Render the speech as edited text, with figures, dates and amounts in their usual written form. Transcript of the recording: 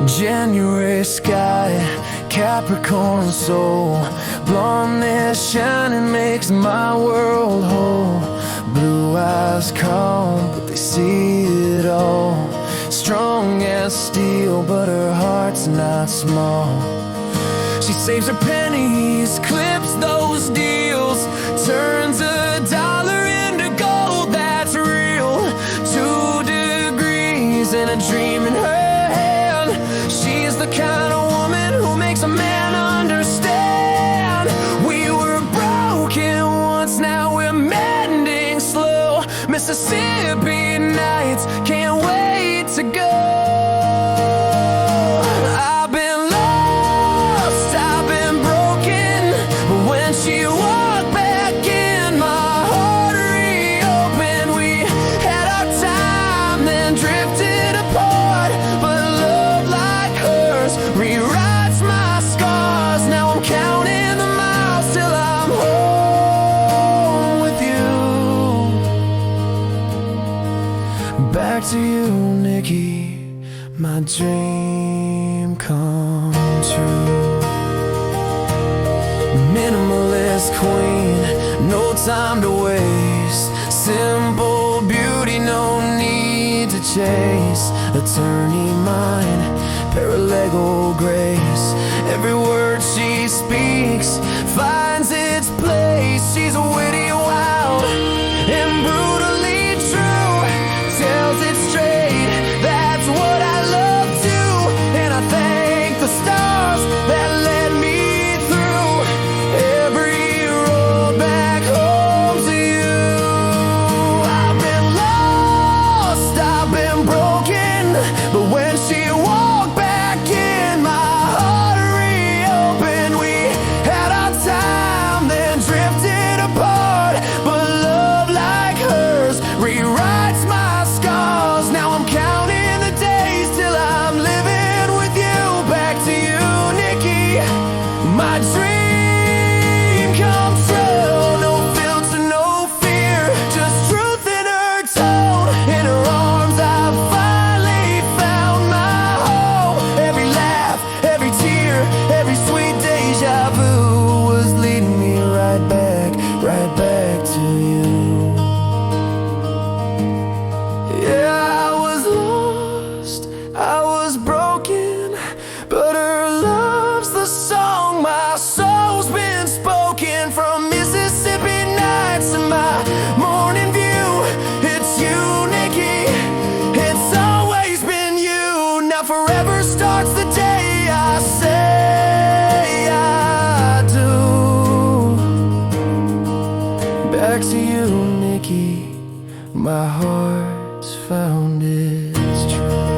January sky, Capricorn soul, blondness shining makes my world whole. Blue eyes calm, but they see it all. Strong as steel, but her heart's not small. She saves her pennies, clips those deals, turns a dollar into gold that's real. 2 degrees and a dream in her hand. She's the kind of woman who makes a man understand. We were broken once, now we're mending slow. Mississippi nights, can't wait to go. I've been lost, I've been broken, but when she walked back in, my heart reopened. We had our time, then drifted apart, but love like hers rewrites my scars. Now I'm counting the miles till I'm home with you. Back to you, Niki, my dream come true. Minimalist queen, no time to waste. Simple beauty, no need to chase. Attorney mind, paralego grace. Every word she speaks finds its place. She's witty, wild, and brutally true. Tells it straight, that's what I love too. And I thank the stars that led me through every road back home to you. I've been lost, I've been broken, but when she walked back in, my heart reopened. We had our time, then drifted apart, but love like hers rewrites my scars. Now I'm counting the days till I'm living with you. Back to you, Niki, my dream come true. No filter, no fear, just truth in her tone. In her arms I finally found my home. Every laugh, every tear, every sweet deja vu was leading me right back to you. Yeah, I was lost, I was broken, but her love's the song my soul's been spoken. From Mississippi nights and my morning view, it's you, Niki, it's always been you. Now forever starts the day I say I do. Back to you, Niki, my heart's found its truth.